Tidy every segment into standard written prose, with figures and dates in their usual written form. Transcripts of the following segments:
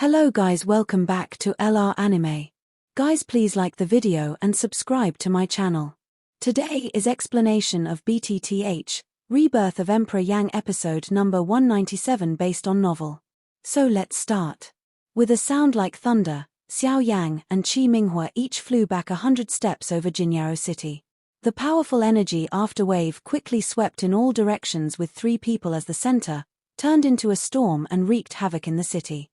Hello guys, welcome back to LR Anime. Guys, please like the video and subscribe to my channel. Today is explanation of BTTH Rebirth of Emperor Yang episode number 197 based on novel. So let's start. With a sound like thunder, Xiao Yan and Qi Minghua each flew back 100 steps over Jinyao City. The powerful energy afterwave quickly swept in all directions with three people as the center, turned into a storm and wreaked havoc in the city.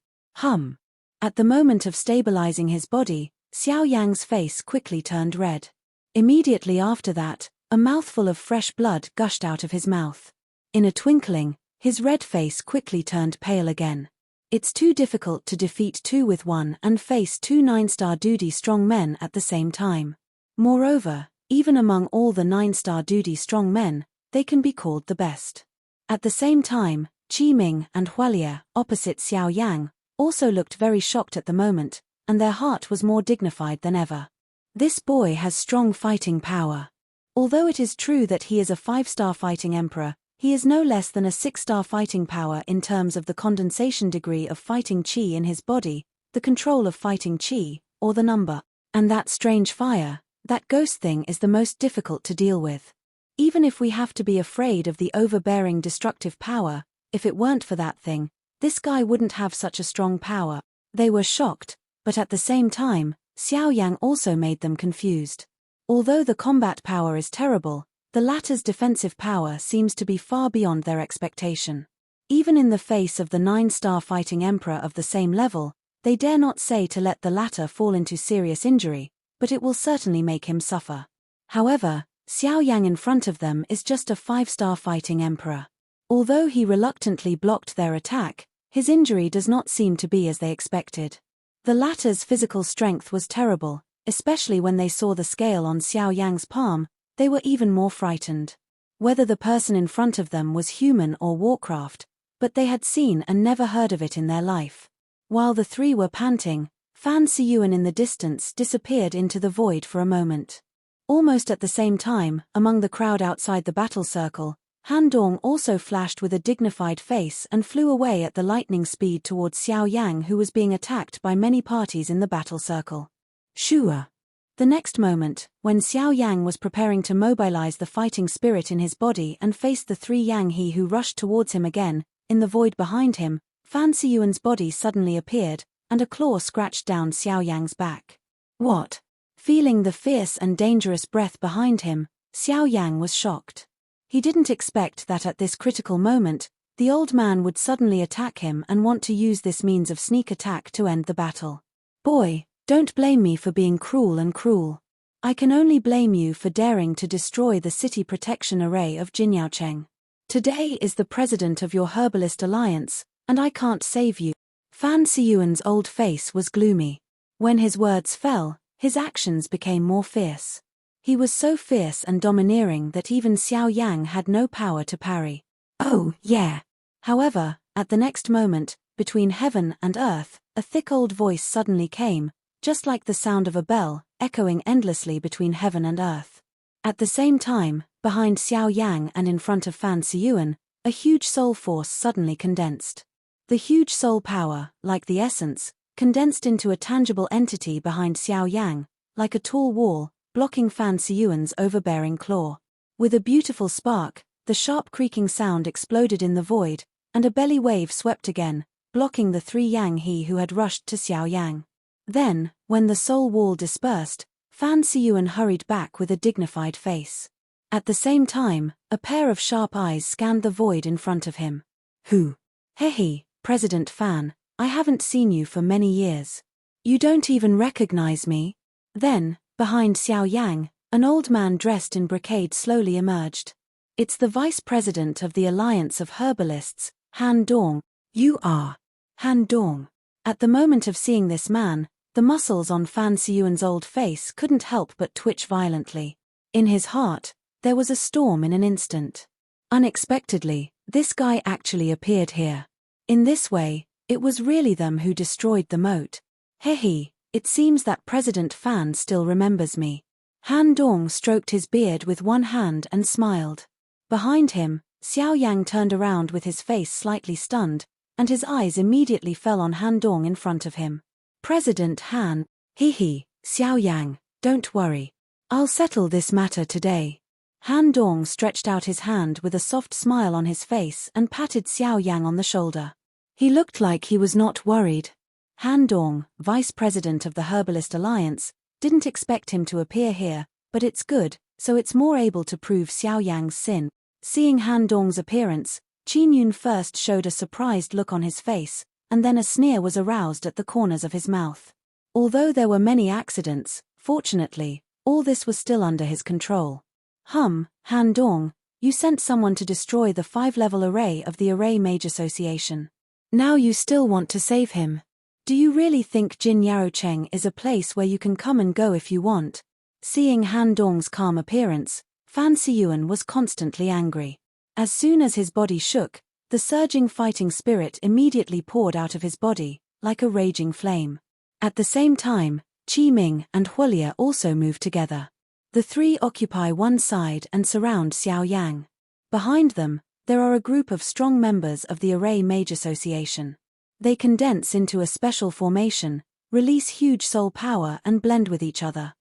At the moment of stabilizing his body, Xiao Yang's face quickly turned red. Immediately after that, a mouthful of fresh blood gushed out of his mouth. In a twinkling, his red face quickly turned pale again. It's too difficult to defeat two with one and face two 9-star duty strong men at the same time. Moreover, even among all the 9-star duty strong men, they can be called the best. At the same time, Qi Ming and Hualia, opposite Xiao Yang, also looked very shocked at the moment, and their heart was more dignified than ever. This boy has strong fighting power. Although it is true that he is a 5-star fighting emperor, he is no less than a 6-star fighting power in terms of the condensation degree of fighting chi in his body, the control of fighting chi, or the number. And that strange fire, that ghost thing is the most difficult to deal with. Even if we have to be afraid of the overbearing destructive power, if it weren't for that thing, this guy wouldn't have such a strong power. They were shocked, but at the same time, Xiao Yang also made them confused. Although the combat power is terrible, the latter's defensive power seems to be far beyond their expectation. Even in the face of the 9-star fighting emperor of the same level, they dare not say to let the latter fall into serious injury, but it will certainly make him suffer. However, Xiao Yang in front of them is just a 5-star fighting emperor. Although he reluctantly blocked their attack, his injury does not seem to be as they expected. The latter's physical strength was terrible, especially when they saw the scale on Xiao Yang's palm. They were even more frightened. Whether the person in front of them was human or warcraft, but they had seen and never heard of it in their life. While the three were panting, Fan Siyuan in the distance disappeared into the void for a moment. Almost at the same time, among the crowd outside the battle circle, Han Dong also flashed with a dignified face and flew away at the lightning speed towards Xiao Yang, who was being attacked by many parties in the battle circle. Shua. The next moment, when Xiao Yang was preparing to mobilize the fighting spirit in his body and face the three Yang He who rushed towards him again, in the void behind him, Fan Siyuan's body suddenly appeared, and a claw scratched down Xiao Yang's back. What? Feeling the fierce and dangerous breath behind him, Xiao Yang was shocked. He didn't expect that at this critical moment, the old man would suddenly attack him and want to use this means of sneak attack to end the battle. Boy, don't blame me for being cruel. I can only blame you for daring to destroy the city protection array of Jinyaocheng. Today is the president of your herbalist alliance, and I can't save you. Fan Siyuan's old face was gloomy. When his words fell, his actions became more fierce. He was so fierce and domineering that even Xiao Yang had no power to parry. Oh, yeah. However, at the next moment, between heaven and earth, a thick old voice suddenly came, just like the sound of a bell, echoing endlessly between heaven and earth. At the same time, behind Xiao Yang and in front of Fan Siyuan, a huge soul force suddenly condensed. The huge soul power, like the essence, condensed into a tangible entity behind Xiao Yang, like a tall wall, blocking Fan Siyuan's overbearing claw. With a beautiful spark, the sharp creaking sound exploded in the void, and a belly wave swept again, blocking the three Yang He who had rushed to Xiao Yang. Then, when the soul wall dispersed, Fan Siyuan hurried back with a dignified face. At the same time, a pair of sharp eyes scanned the void in front of him. Who? Hehe, President Fan, I haven't seen you for many years. You don't even recognize me? Then, behind Xiao Yang, an old man dressed in brocade slowly emerged. It's the vice president of the Alliance of Herbalists, Han Dong. You are Han Dong. At the moment of seeing this man, the muscles on Fan Siyuan's old face couldn't help but twitch violently. In his heart, there was a storm in an instant. Unexpectedly, this guy actually appeared here. In this way, it was really them who destroyed the moat. Hehe. It seems that President Fan still remembers me. Han Dong stroked his beard with one hand and smiled. Behind him, Xiao Yang turned around with his face slightly stunned, and his eyes immediately fell on Han Dong in front of him. President Han, Xiao Yang, don't worry. I'll settle this matter today. Han Dong stretched out his hand with a soft smile on his face and patted Xiao Yang on the shoulder. He looked like he was not worried. Han Dong, vice president of the Herbalist Alliance, didn't expect him to appear here, but it's good, so it's more able to prove Xiao Yang's sin. Seeing Han Dong's appearance, Qin Yun first showed a surprised look on his face, and then a sneer was aroused at the corners of his mouth. Although there were many accidents, fortunately, all this was still under his control. Han Dong, you sent someone to destroy the 5-level array of the Array Mage Association. Now you still want to save him. Do you really think Jin Yaocheng is a place where you can come and go if you want? Seeing Han Dong's calm appearance, Fan Siyuan was constantly angry. As soon as his body shook, the surging fighting spirit immediately poured out of his body, like a raging flame. At the same time, Qi Ming and Huolia also moved together. The three occupy one side and surround Xiao Yang. Behind them, there are a group of strong members of the Array Mage Association. They condense into a special formation, release huge soul power and blend with each other.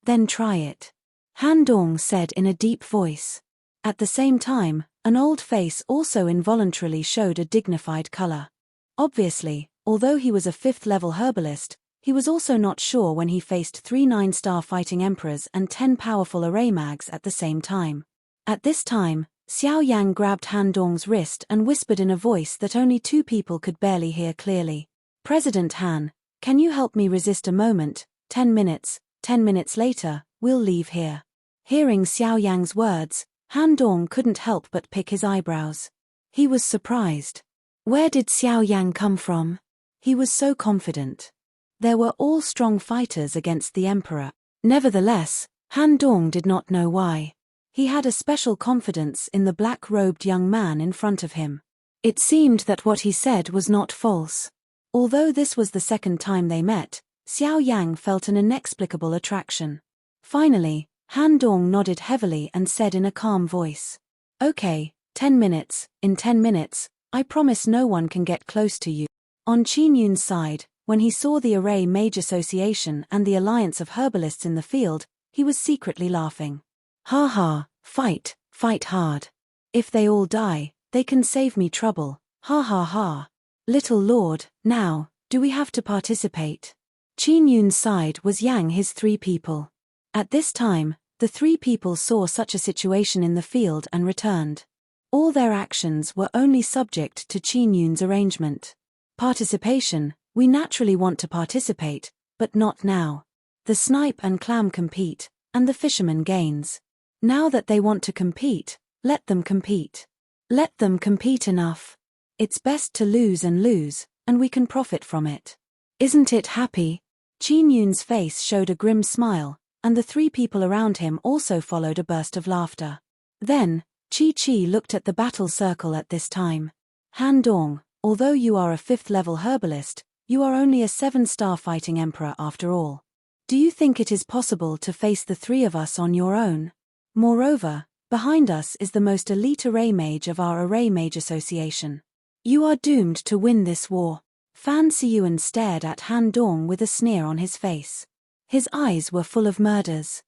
Then try it. Han Dong said in a deep voice. At the same time, an old face also involuntarily showed a dignified color. Obviously, although he was a 5th-level herbalist, he was also not sure when he faced 3 9-star fighting emperors and 10 powerful array mags at the same time. At this time, Xiao Yang grabbed Han Dong's wrist and whispered in a voice that only 2 people could barely hear clearly. President Han, can you help me resist a moment? 10 minutes, 10 minutes later, we'll leave here. Hearing Xiao Yang's words, Han Dong couldn't help but pick his eyebrows. He was surprised. Where did Xiao Yang come from? He was so confident. There were all strong fighters against the emperor. Nevertheless, Han Dong did not know why. He had a special confidence in the black-robed young man in front of him. It seemed that what he said was not false. Although this was the second time they met, Xiao Yang felt an inexplicable attraction. Finally, Han Dong nodded heavily and said in a calm voice. Okay, 10 minutes, in 10 minutes, I promise no one can get close to you. On Qin Yun's side, when he saw the Array Mage Association and the alliance of herbalists in the field, he was secretly laughing. Ha ha, fight hard. If they all die, they can save me trouble, ha ha ha. Little lord, now, do we have to participate? Qin Yun's side was Yang his 3 people. At this time, the 3 people saw such a situation in the field and returned. All their actions were only subject to Qin Yun's arrangement. Participation, we naturally want to participate, but not now. The snipe and clam compete, and the fisherman gains. Now that they want to compete, let them compete. Let them compete enough. It's best to lose, and we can profit from it. Isn't it happy? Qin Yun's face showed a grim smile, and the 3 people around him also followed a burst of laughter. Then, Chi looked at the battle circle at this time. Han Dong, although you are a 5th-level herbalist, you are only a 7-star fighting emperor after all. Do you think it is possible to face the 3 of us on your own? Moreover, behind us is the most elite array mage of our Array Mage Association. You are doomed to win this war. Fan Siyuan stared at Han Dong with a sneer on his face. His eyes were full of murders.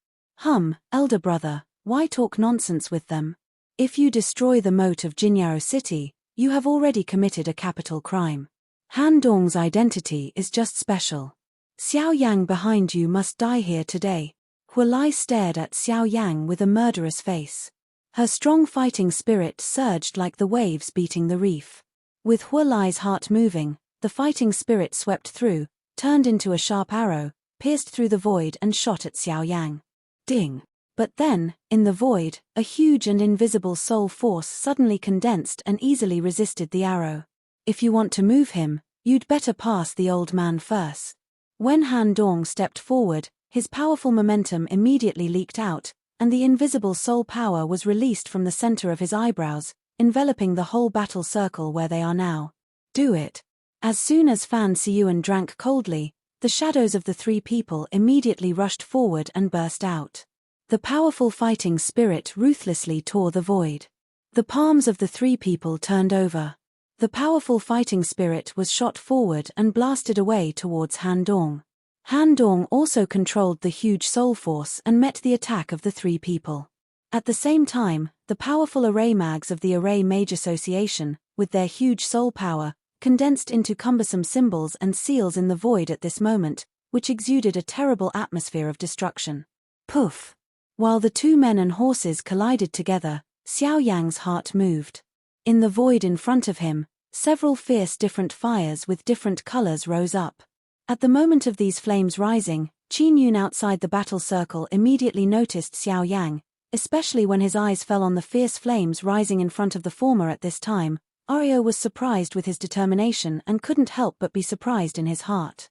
Elder brother, why talk nonsense with them? If you destroy the moat of Jinyao City, you have already committed a capital crime. Han Dong's identity is just special. Xiao Yang behind you must die here today. Huolai stared at Xiao Yang with a murderous face. Her strong fighting spirit surged like the waves beating the reef. With Huolai's heart moving, the fighting spirit swept through, turned into a sharp arrow, pierced through the void and shot at Xiao Yang. Ding! But then, in the void, a huge and invisible soul force suddenly condensed and easily resisted the arrow. If you want to move him, you'd better pass the old man first. When Han Dong stepped forward, his powerful momentum immediately leaked out, and the invisible soul power was released from the center of his eyebrows, enveloping the whole battle circle where they are now. Do it. As soon as Fan Siyuan drank coldly, the shadows of the 3 people immediately rushed forward and burst out. The powerful fighting spirit ruthlessly tore the void. The palms of the 3 people turned over. The powerful fighting spirit was shot forward and blasted away towards Han Dong. Han Dong also controlled the huge soul force and met the attack of the three people. At the same time, the powerful array mags of the Array Mage Association, with their huge soul power, condensed into cumbersome symbols and seals in the void at this moment, which exuded a terrible atmosphere of destruction. Poof! While the two men and horses collided together, Xiao Yang's heart moved. In the void in front of him, several fierce different fires with different colors rose up. At the moment of these flames rising, Qin Yun outside the battle circle immediately noticed Xiao Yang, especially when his eyes fell on the fierce flames rising in front of the former at this time. Aryo was surprised with his determination and couldn't help but be surprised in his heart.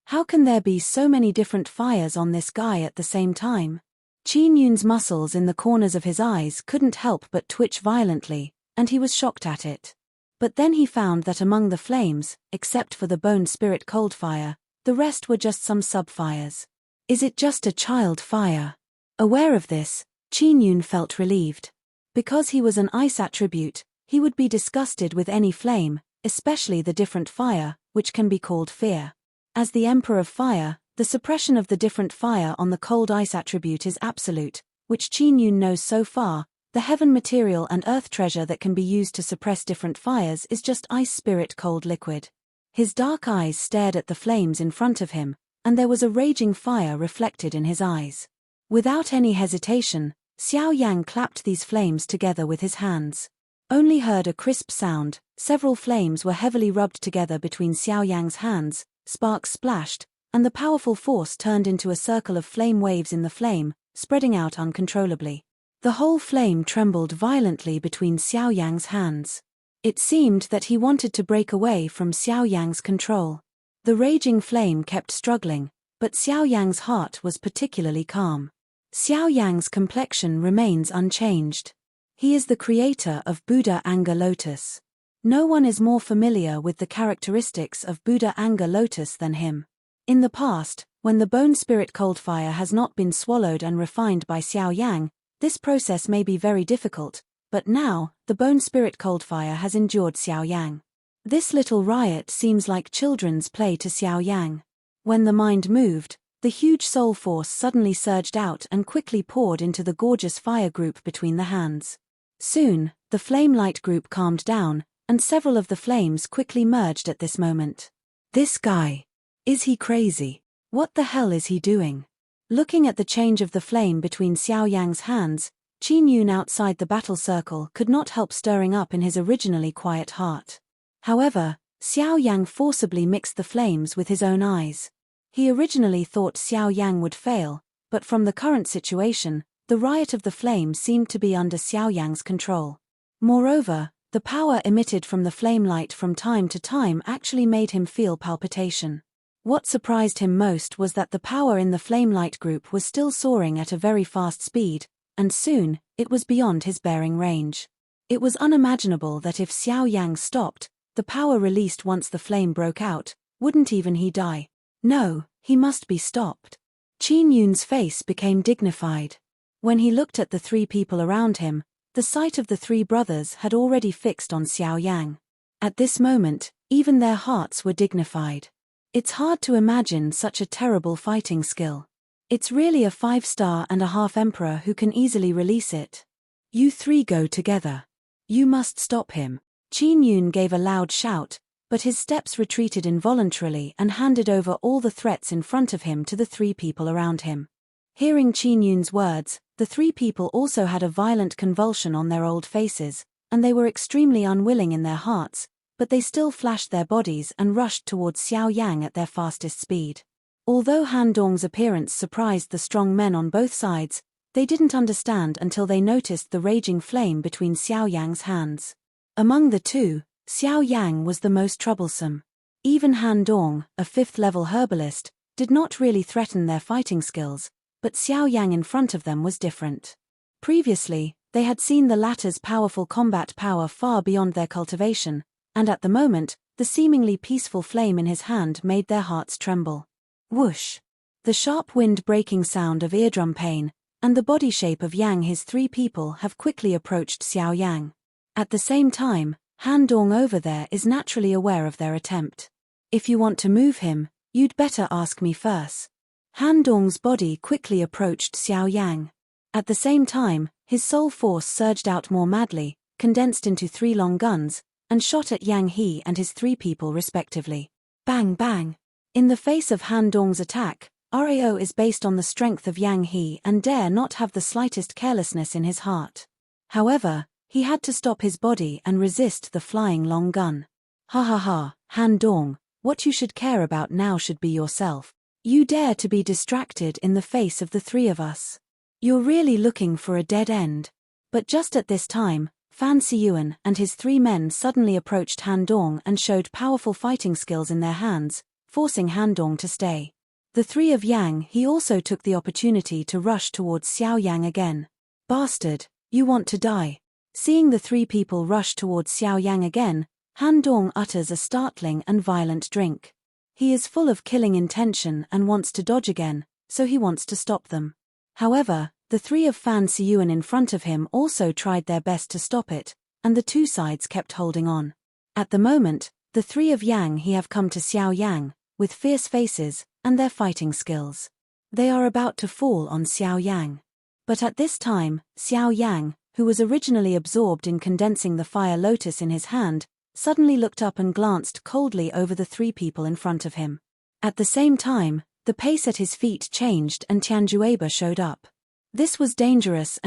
How can there be so many different fires on this guy at the same time? Qin Yun's muscles in the corners of his eyes couldn't help but twitch violently, and he was shocked at it. But then he found that among the flames, except for the bone spirit cold fire, the rest were just some sub-fires. Is it just a child fire? Aware of this, Qin Yun felt relieved. Because he was an ice attribute, he would be disgusted with any flame, especially the different fire, which can be called fear. As the Emperor of Fire, the suppression of the different fire on the cold ice attribute is absolute, which Qin Yun knows so far. The heaven material and earth treasure that can be used to suppress different fires is just ice spirit cold liquid. His dark eyes stared at the flames in front of him, and there was a raging fire reflected in his eyes. Without any hesitation, Xiao Yang clapped these flames together with his hands. Only heard a crisp sound, several flames were heavily rubbed together between Xiao Yang's hands, sparks splashed, and the powerful force turned into a circle of flame waves in the flame, spreading out uncontrollably. The whole flame trembled violently between Xiao Yang's hands. It seemed that he wanted to break away from Xiao Yang's control. The raging flame kept struggling, but Xiao Yang's heart was particularly calm. Xiao Yang's complexion remains unchanged. He is the creator of Buddha Anger Lotus. No one is more familiar with the characteristics of Buddha Anger Lotus than him. In the past, when the bone spirit cold fire has not been swallowed and refined by Xiao Yang, this process may be very difficult, but now, the bone spirit cold fire has endured Xiao Yang. This little riot seems like children's play to Xiao Yang. When the mind moved, the huge soul force suddenly surged out and quickly poured into the gorgeous fire group between the hands. Soon, the flame light group calmed down, and several of the flames quickly merged at this moment. This guy. Is he crazy? What the hell is he doing? Looking at the change of the flame between Xiao Yang's hands, Qin Yun outside the battle circle could not help stirring up in his originally quiet heart. However, Xiao Yang forcibly mixed the flames with his own eyes. He originally thought Xiao Yang would fail, but from the current situation, the riot of the flame seemed to be under Xiao Yang's control. Moreover, the power emitted from the flame light from time to time actually made him feel palpitation. What surprised him most was that the power in the flame light group was still soaring at a very fast speed, and soon, it was beyond his bearing range. It was unimaginable that if Xiao Yang stopped, the power released once the flame broke out, wouldn't even he die. No, he must be stopped. Qin Yun's face became dignified. When he looked at the three people around him, the sight of the three brothers had already fixed on Xiao Yang. At this moment, even their hearts were dignified. It's hard to imagine such a terrible fighting skill. It's really a 5-star-and-a-half emperor who can easily release it. You three go together. You must stop him. Qin Yun gave a loud shout, but his steps retreated involuntarily and handed over all the threats in front of him to the three people around him. Hearing Qin Yun's words, the three people also had a violent convulsion on their old faces, and they were extremely unwilling in their hearts, but they still flashed their bodies and rushed towards Xiao Yang at their fastest speed. Although Han Dong's appearance surprised the strong men on both sides, they didn't understand until they noticed the raging flame between Xiao Yang's hands. Among the two, Xiao Yang was the most troublesome. Even Han Dong, a 5th-level herbalist, did not really threaten their fighting skills, but Xiao Yang in front of them was different. Previously, they had seen the latter's powerful combat power far beyond their cultivation, and at the moment, the seemingly peaceful flame in his hand made their hearts tremble. Whoosh! The sharp wind-breaking sound of eardrum pain, and the body shape of Yang his three people have quickly approached Xiao Yang. At the same time, Han Dong over there is naturally aware of their attempt. If you want to move him, you'd better ask me first. Han Dong's body quickly approached Xiao Yang. At the same time, his soul force surged out more madly, condensed into 3 long guns, and shot at Yang He and his 3 people respectively. Bang bang! In the face of Han Dong's attack, Rao is based on the strength of Yang He and dare not have the slightest carelessness in his heart. However, he had to stop his body and resist the flying long gun. Ha ha ha, Han Dong, what you should care about now should be yourself. You dare to be distracted in the face of the 3 of us. You're really looking for a dead end. But just at this time, Fan Siyuan and his 3 men suddenly approached Han Dong and showed powerful fighting skills in their hands, forcing Han Dong to stay. The 3 of Yang He also took the opportunity to rush towards Xiao Yang again. Bastard, you want to die. Seeing the 3 people rush towards Xiao Yang again, Han Dong utters a startling and violent drink. He is full of killing intention and wants to dodge again, so he wants to stop them. However, the 3 of Fan Siyuan in front of him also tried their best to stop it, and the 2 sides kept holding on. At the moment, the 3 of Yang He have come to Xiao Yang, with fierce faces, and their fighting skills. They are about to fall on Xiao Yang. But at this time, Xiao Yang, who was originally absorbed in condensing the fire lotus in his hand, suddenly looked up and glanced coldly over the 3 people in front of him. At the same time, the pace at his feet changed and Tianjueba showed up. This was dangerous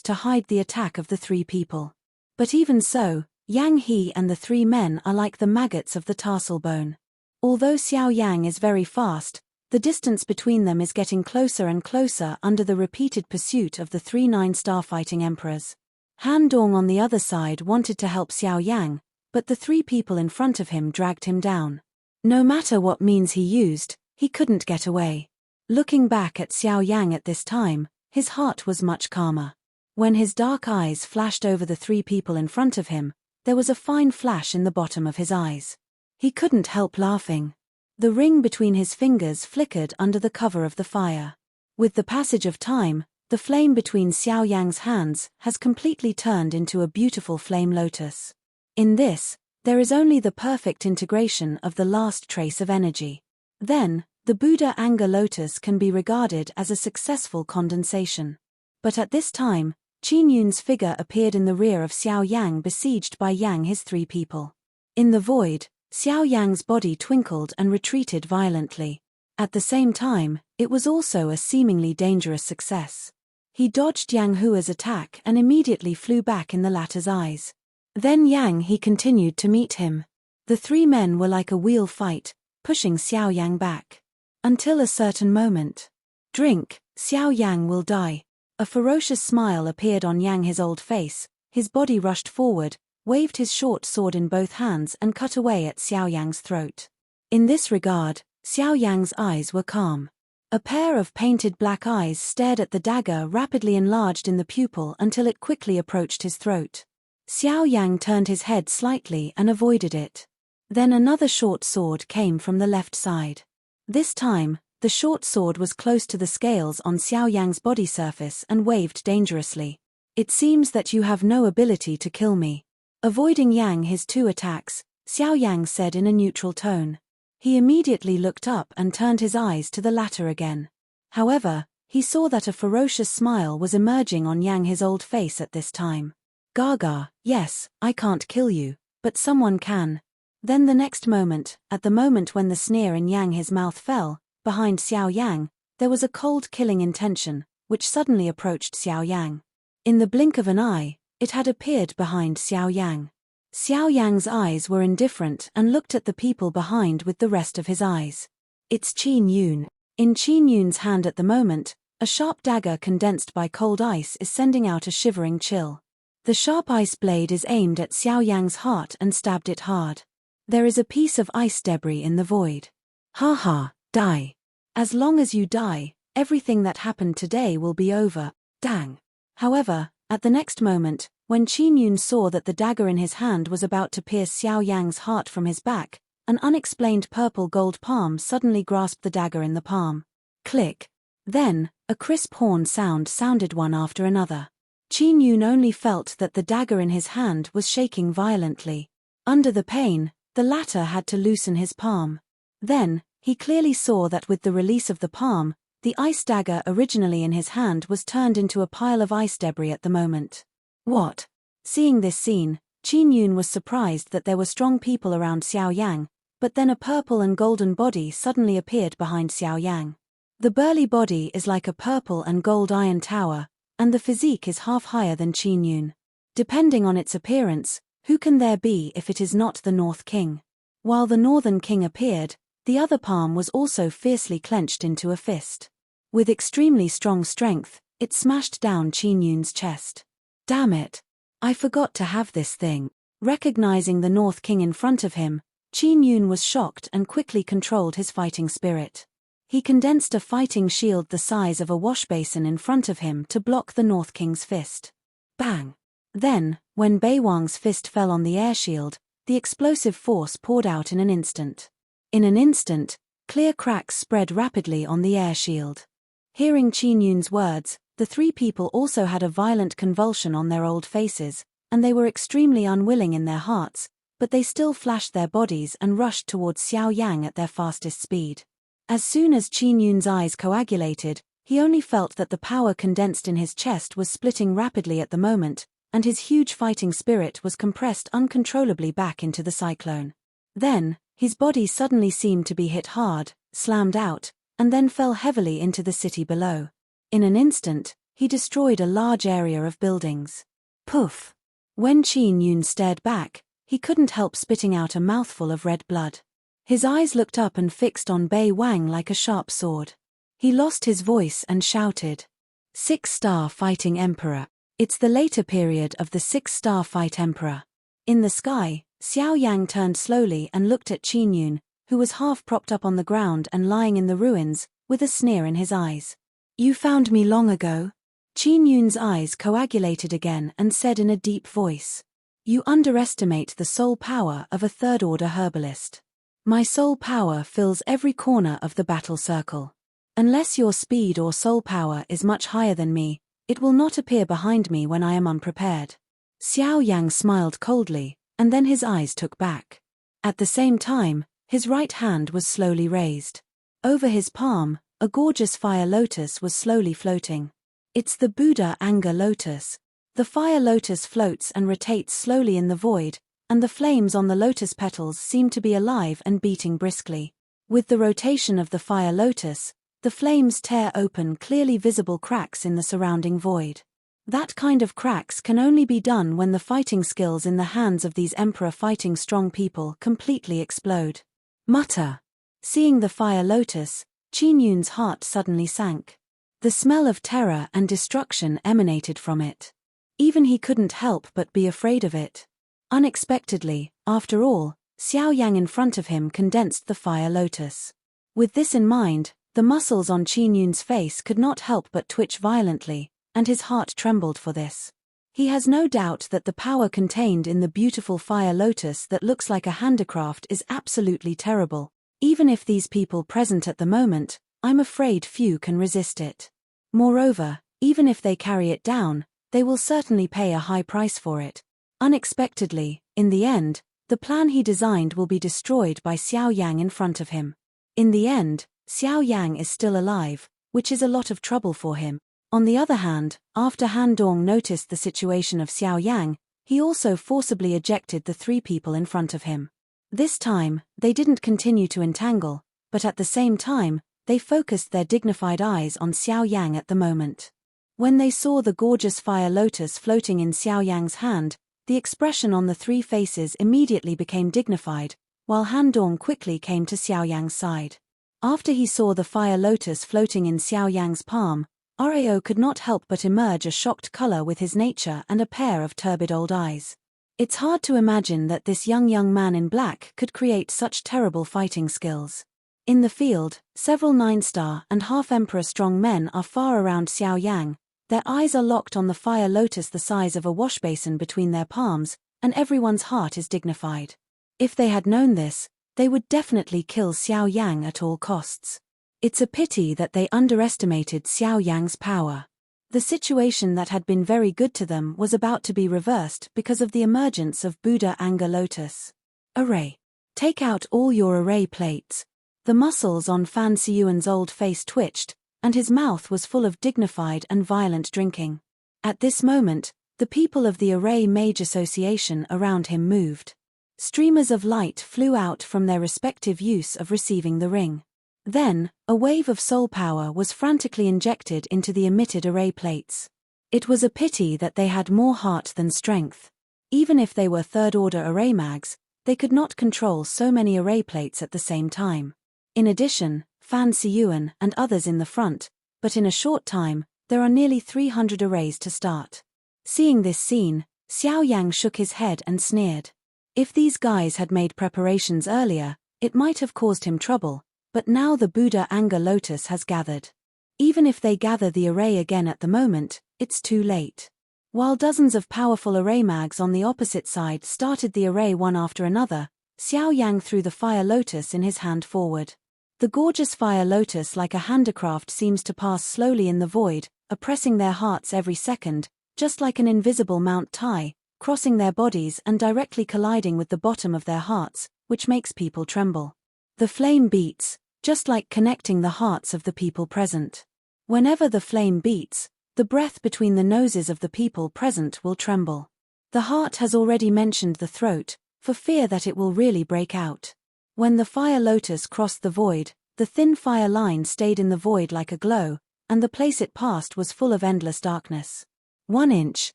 to hide the attack of the 3 people. But even so, Yang He and the 3 men are like the maggots of the tarsal bone. Although Xiao Yang is very fast, the distance between them is getting closer and closer under the repeated pursuit of the 3 9-star fighting emperors. Han Dong on the other side wanted to help Xiao Yang, but the 3 people in front of him dragged him down. No matter what means he used, he couldn't get away. Looking back at Xiao Yang at this time, his heart was much calmer. When his dark eyes flashed over the 3 people in front of him, there was a fine flash in the bottom of his eyes. He couldn't help laughing. The ring between his fingers flickered under the cover of the fire. With the passage of time, the flame between Xiao Yang's hands has completely turned into a beautiful flame lotus. In this, there is only the perfect integration of the last trace of energy. Then, the Buddha anger lotus can be regarded as a successful condensation. But at this time, Qin Yun's figure appeared in the rear of Xiao Yang besieged by Yang his 3 people. In the void, Xiao Yang's body twinkled and retreated violently. At the same time, it was also a seemingly dangerous success. He dodged Yang Hua's attack and immediately flew back in the latter's eyes. Then Yang He continued to meet him. The 3 men were like a wheel fight, pushing Xiao Yang back. Until a certain moment. Drink, Xiao Yang will die. A ferocious smile appeared on Yang his old face, his body rushed forward, waved his short sword in both hands and cut away at Xiao Yang's throat. In this regard, Xiao Yang's eyes were calm. A pair of painted black eyes stared at the dagger rapidly enlarged in the pupil until it quickly approached his throat. Xiao Yang turned his head slightly and avoided it. Then another short sword came from the left side. This time, the short sword was close to the scales on Xiao Yang's body surface and waved dangerously. It seems that you have no ability to kill me. Avoiding Yang his 2 attacks, Xiao Yang said in a neutral tone. He immediately looked up and turned his eyes to the latter again. However, he saw that a ferocious smile was emerging on Yang his old face at this time. Gaga, yes, I can't kill you, but someone can. Then the next moment, at the moment when the sneer in Yang his mouth fell, behind Xiao Yang, there was a cold killing intention, which suddenly approached Xiao Yang. In the blink of an eye, it had appeared behind Xiao Yang. Xiao Yang's eyes were indifferent and looked at the people behind with the rest of his eyes. It's Qin Yun. In Qin Yun's hand at the moment, a sharp dagger condensed by cold ice is sending out a shivering chill. The sharp ice blade is aimed at Xiao Yang's heart and stabbed it hard. There is a piece of ice debris in the void. Ha ha, die. As long as you die, everything that happened today will be over, dang. However, at the next moment, when Qin Yun saw that the dagger in his hand was about to pierce Xiao Yang's heart from his back, an unexplained purple gold palm suddenly grasped the dagger in the palm. Click. Then, a crisp horn sound sounded one after another. Qin Yun only felt that the dagger in his hand was shaking violently. Under the pain, the latter had to loosen his palm. Then, he clearly saw that with the release of the palm, the ice dagger originally in his hand was turned into a pile of ice debris at the moment. What? Seeing this scene, Qin Yun was surprised that there were strong people around Xiao Yang, but then a purple and golden body suddenly appeared behind Xiao Yang. The burly body is like a purple and gold iron tower, and the physique is half higher than Qin Yun. Depending on its appearance, who can there be if it is not the North King? While the Northern King appeared, the other palm was also fiercely clenched into a fist. With extremely strong strength, it smashed down Qin Yun's chest. Damn it! I forgot to have this thing. Recognizing the North King in front of him, Qin Yun was shocked and quickly controlled his fighting spirit. He condensed a fighting shield the size of a washbasin in front of him to block the North King's fist. Bang! Then, when Bei Wang's fist fell on the air shield, the explosive force poured out in an instant. In an instant, clear cracks spread rapidly on the air shield. Hearing Qin Yun's words, the three people also had a violent convulsion on their old faces, and they were extremely unwilling in their hearts, but they still flashed their bodies and rushed towards Xiao Yang at their fastest speed. As soon as Qin Yun's eyes coagulated, he only felt that the power condensed in his chest was splitting rapidly at the moment, and his huge fighting spirit was compressed uncontrollably back into the cyclone. Then, his body suddenly seemed to be hit hard, slammed out, and then fell heavily into the city below. In an instant, he destroyed a large area of buildings. Poof! When Qin Yun stared back, he couldn't help spitting out a mouthful of red blood. His eyes looked up and fixed on Bei Wang like a sharp sword. He lost his voice and shouted, "Six-star fighting emperor." It's the later period of the six-star fight emperor. In the sky, Xiao Yang turned slowly and looked at Qin Yun, who was half propped up on the ground and lying in the ruins, with a sneer in his eyes. "You found me long ago?" Qin Yun's eyes coagulated again and said in a deep voice, "You underestimate the soul power of a third-order herbalist. My soul power fills every corner of the battle circle. Unless your speed or soul power is much higher than me, it will not appear behind me when I am unprepared." Xiao Yang smiled coldly, and then his eyes took back. At the same time, his right hand was slowly raised. Over his palm, a gorgeous fire lotus was slowly floating. It's the Buddha anger lotus. The fire lotus floats and rotates slowly in the void, and the flames on the lotus petals seem to be alive and beating briskly. With the rotation of the fire lotus, the flames tear open clearly visible cracks in the surrounding void. That kind of cracks can only be done when the fighting skills in the hands of these emperor fighting strong people completely explode. Mutter. Seeing the fire lotus, Qin Yun's heart suddenly sank. The smell of terror and destruction emanated from it. Even he couldn't help but be afraid of it. Unexpectedly, after all, Xiao Yang in front of him condensed the fire lotus. With this in mind, the muscles on Qin Yun's face could not help but twitch violently, and his heart trembled for this. He has no doubt that the power contained in the beautiful fire lotus that looks like a handicraft is absolutely terrible. Even if these people present at the moment, I'm afraid few can resist it. Moreover, even if they carry it down, they will certainly pay a high price for it. Unexpectedly, in the end, the plan he designed will be destroyed by Xiao Yang in front of him. In the end, Xiao Yang is still alive, which is a lot of trouble for him. On the other hand, after Han Dong noticed the situation of Xiao Yang, he also forcibly ejected the three people in front of him. This time, they didn't continue to entangle, but at the same time, they focused their dignified eyes on Xiao Yang at the moment. When they saw the gorgeous fire lotus floating in Xiao Yang's hand, the expression on the three faces immediately became dignified, while Han Dong quickly came to Xiao Yang's side. After he saw the fire lotus floating in Xiao Yang's palm, Rao could not help but emerge a shocked color with his nature and a pair of turbid old eyes. It's hard to imagine that this young man in black could create such terrible fighting skills. In the field, several 9-star and half-emperor strong men are far around Xiao Yang. Their eyes are locked on the fire lotus the size of a washbasin between their palms, and everyone's heart is dignified. If they had known this, they would definitely kill Xiao Yang at all costs. It's a pity that they underestimated Xiao Yang's power. The situation that had been very good to them was about to be reversed because of the emergence of Buddha Anger Lotus. Array. Take out all your array plates. The muscles on Fan Siyuan's old face twitched, and his mouth was full of dignified and violent drinking. At this moment, the people of the Array Mage Association around him moved. Streamers of light flew out from their respective use of receiving the ring. Then, a wave of soul power was frantically injected into the emitted array plates. It was a pity that they had more heart than strength. Even if they were third-order array mags, they could not control so many array plates at the same time. In addition, Fan Siyuan and others in the front, but in a short time, there are nearly 300 arrays to start. Seeing this scene, Xiao Yan shook his head and sneered. If these guys had made preparations earlier, it might have caused him trouble, but now the Buddha Anger Lotus has gathered. Even if they gather the array again at the moment, it's too late. While dozens of powerful array mags on the opposite side started the array one after another, Xiao Yan threw the fire lotus in his hand forward. The gorgeous fire lotus like a handicraft seems to pass slowly in the void, oppressing their hearts every second, just like an invisible Mount Tai, crossing their bodies and directly colliding with the bottom of their hearts, which makes people tremble. The flame beats, just like connecting the hearts of the people present. Whenever the flame beats, the breath between the noses of the people present will tremble. The heart has already mentioned the throat, for fear that it will really break out. When the fire lotus crossed the void, the thin fire line stayed in the void like a glow, and the place it passed was full of endless darkness. 1 inch,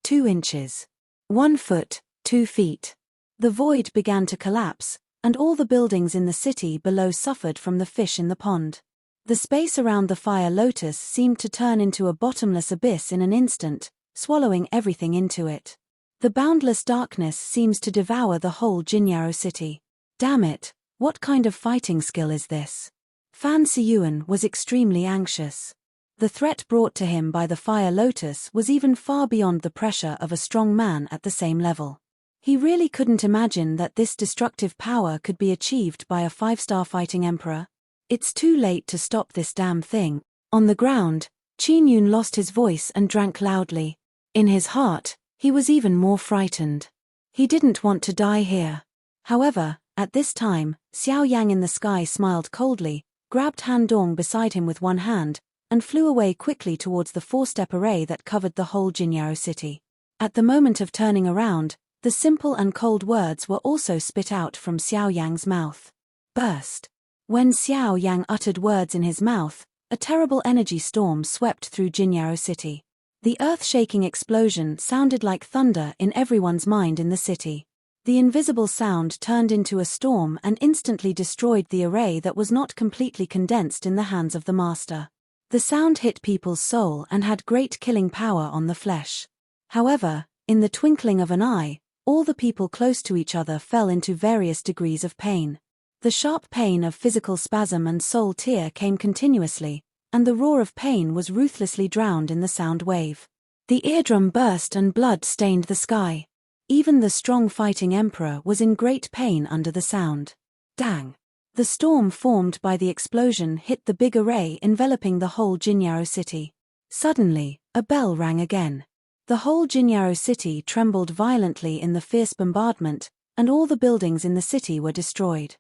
2 inches. 1 foot, 2 feet. The void began to collapse, and all the buildings in the city below suffered from the fish in the pond. The space around the fire lotus seemed to turn into a bottomless abyss in an instant, swallowing everything into it. The boundless darkness seems to devour the whole Jinyaro city. Damn it, what kind of fighting skill is this? Fan Siyuan was extremely anxious. The threat brought to him by the fire lotus was even far beyond the pressure of a strong man at the same level. He really couldn't imagine that this destructive power could be achieved by a 5-star fighting emperor. It's too late to stop this damn thing. On the ground, Qin Yun lost his voice and drank loudly. In his heart, he was even more frightened. He didn't want to die here. However, at this time, Xiao Yang in the sky smiled coldly, grabbed Han Dong beside him with one hand, and flew away quickly towards the 4-step array that covered the whole Jinyaro city. At the moment of turning around, the simple and cold words were also spit out from Xiao Yang's mouth. Burst. When Xiao Yang uttered words in his mouth, a terrible energy storm swept through Jinyaro city. The earth-shaking explosion sounded like thunder in everyone's mind in the city. The invisible sound turned into a storm and instantly destroyed the array that was not completely condensed in the hands of the master. The sound hit people's soul and had great killing power on the flesh. However, in the twinkling of an eye, all the people close to each other fell into various degrees of pain. The sharp pain of physical spasm and soul tear came continuously, and the roar of pain was ruthlessly drowned in the sound wave. The eardrum burst and blood stained the sky. Even the strong fighting emperor was in great pain under the sound. Dang! The storm formed by the explosion hit the big array enveloping the whole Jinyaro city. Suddenly, a bell rang again. The whole Jinyaro city trembled violently in the fierce bombardment, and all the buildings in the city were destroyed.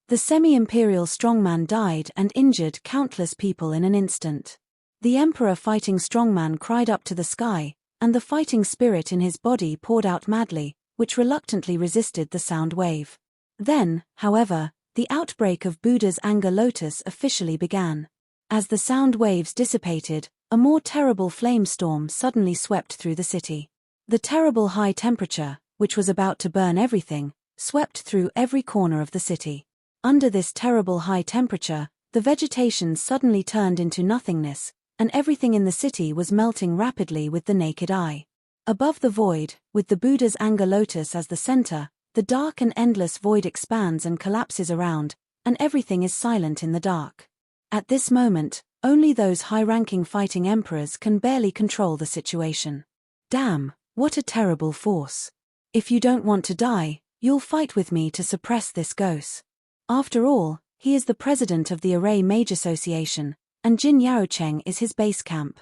The semi-imperial strongman died and injured countless people in an instant. The emperor fighting strongman cried up to the sky, and the fighting spirit in his body poured out madly, which reluctantly resisted the sound wave. Then, however, the outbreak of Buddha's Anger Lotus officially began. As the sound waves dissipated, a more terrible flame storm suddenly swept through the city. The terrible high temperature, which was about to burn everything, swept through every corner of the city. Under this terrible high temperature, the vegetation suddenly turned into nothingness, and everything in the city was melting rapidly with the naked eye. Above the void, with the Buddha's Anger Lotus as the center, the dark and endless void expands and collapses around, and everything is silent in the dark. At this moment, only those high-ranking fighting emperors can barely control the situation. Damn, what a terrible force. If you don't want to die, you'll fight with me to suppress this ghost. After all, he is the president of the Array Mage Association, and Jin Yaocheng is his base camp.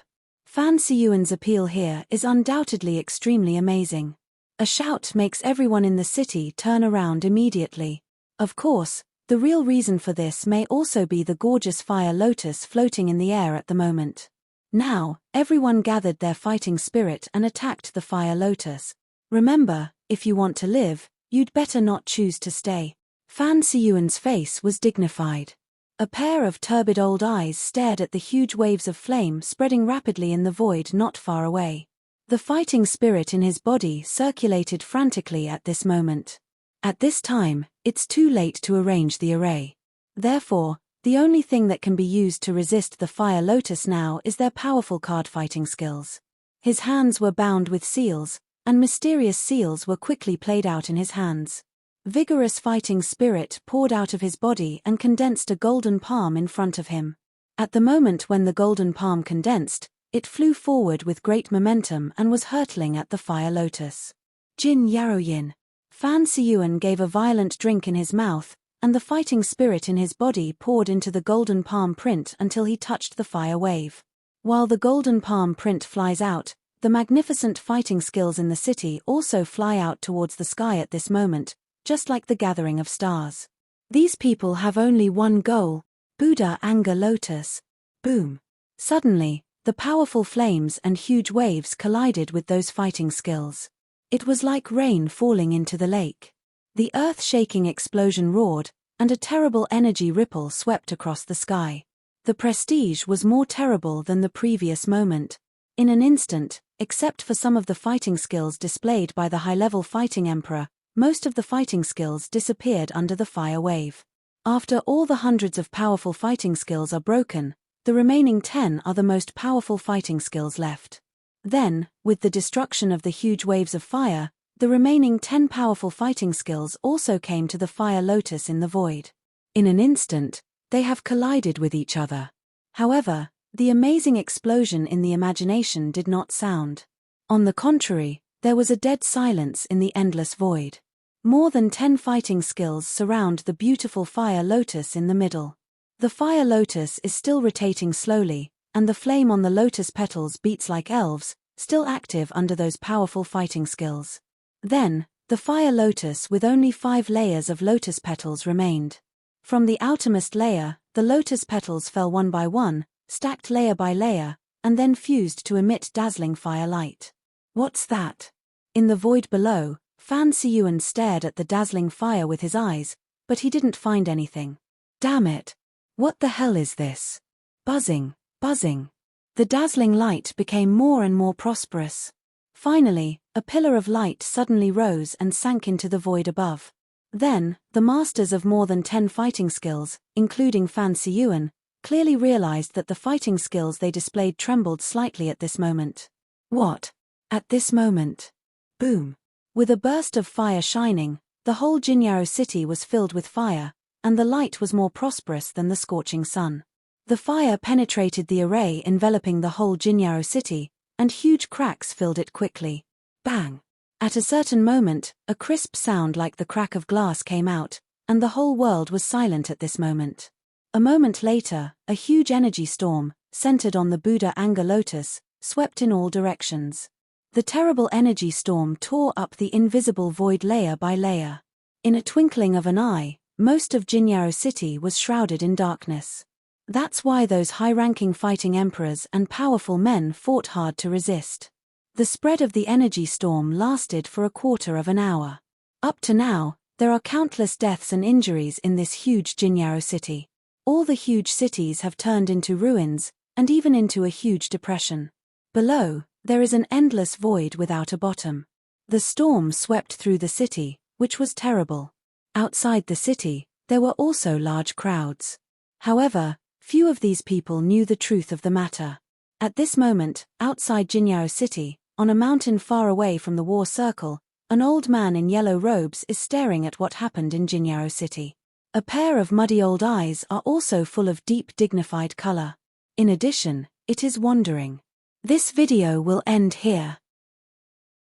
Fan Siyuan's appeal here is undoubtedly extremely amazing. A shout makes everyone in the city turn around immediately. Of course, the real reason for this may also be the gorgeous fire lotus floating in the air at the moment. Now, everyone gathered their fighting spirit and attacked the fire lotus. Remember, if you want to live, you'd better not choose to stay. Fan Siyuan's face was dignified. A pair of turbid old eyes stared at the huge waves of flame spreading rapidly in the void not far away. The fighting spirit in his body circulated frantically at this moment. At this time, it's too late to arrange the array. Therefore, the only thing that can be used to resist the fire lotus now is their powerful card fighting skills. His hands were bound with seals, and mysterious seals were quickly played out in his hands. Vigorous fighting spirit poured out of his body and condensed a golden palm in front of him. At the moment when the golden palm condensed, it flew forward with great momentum and was hurtling at the fire lotus. Jin Yaoyin. Fan Siyuan gave a violent drink in his mouth, and the fighting spirit in his body poured into the golden palm print until he touched the fire wave. While the golden palm print flies out, the magnificent fighting skills in the city also fly out towards the sky at this moment, just like the gathering of stars. These people have only one goal: Buddha Anger Lotus. Boom. Suddenly, the powerful flames and huge waves collided with those fighting skills. It was like rain falling into the lake. The earth-shaking explosion roared, and a terrible energy ripple swept across the sky. The prestige was more terrible than the previous moment. In an instant, except for some of the fighting skills displayed by the high-level fighting emperor, most of the fighting skills disappeared under the fire wave. After all the hundreds of powerful fighting skills are broken, the remaining 10 are the most powerful fighting skills left. Then, with the destruction of the huge waves of fire, the remaining 10 powerful fighting skills also came to the fire lotus in the void. In an instant, they have collided with each other. However, the amazing explosion in the imagination did not sound. On the contrary, there was a dead silence in the endless void. More than 10 fighting skills surround the beautiful fire lotus in the middle. The fire lotus is still rotating slowly, and the flame on the lotus petals beats like elves, still active under those powerful fighting skills. Then, the fire lotus with only 5 layers of lotus petals remained. From the outermost layer, the lotus petals fell one by one, stacked layer by layer, and then fused to emit dazzling fire light. What's that? In the void below, Fan Siyuan stared at the dazzling fire with his eyes, but he didn't find anything. Damn it! What the hell is this? Buzzing, buzzing. The dazzling light became more and more prosperous. Finally, a pillar of light suddenly rose and sank into the void above. Then, the masters of more than 10 fighting skills, including Fan Siyuan, clearly realized that the fighting skills they displayed trembled slightly at this moment. What? At this moment? Boom. With a burst of fire shining, the whole Jinyao city was filled with fire, and the light was more prosperous than the scorching sun. The fire penetrated the array enveloping the whole Jinyao city, and huge cracks filled it quickly. Bang! At a certain moment, a crisp sound like the crack of glass came out, and the whole world was silent at this moment. A moment later, a huge energy storm, centered on the Buddha Anger Lotus, swept in all directions. The terrible energy storm tore up the invisible void layer by layer. In a twinkling of an eye, most of Jinyao city was shrouded in darkness. That's why those high-ranking fighting emperors and powerful men fought hard to resist. The spread of the energy storm lasted for a quarter of an hour. Up to now, there are countless deaths and injuries in this huge Jinyao city. All the huge cities have turned into ruins, and even into a huge depression. Below, there is an endless void without a bottom. The storm swept through the city, which was terrible. Outside the city, there were also large crowds. However, few of these people knew the truth of the matter. At this moment, outside Jinyao city, on a mountain far away from the war circle, an old man in yellow robes is staring at what happened in Jinyao city. A pair of muddy old eyes are also full of deep dignified color. In addition, it is wandering. This video will end here.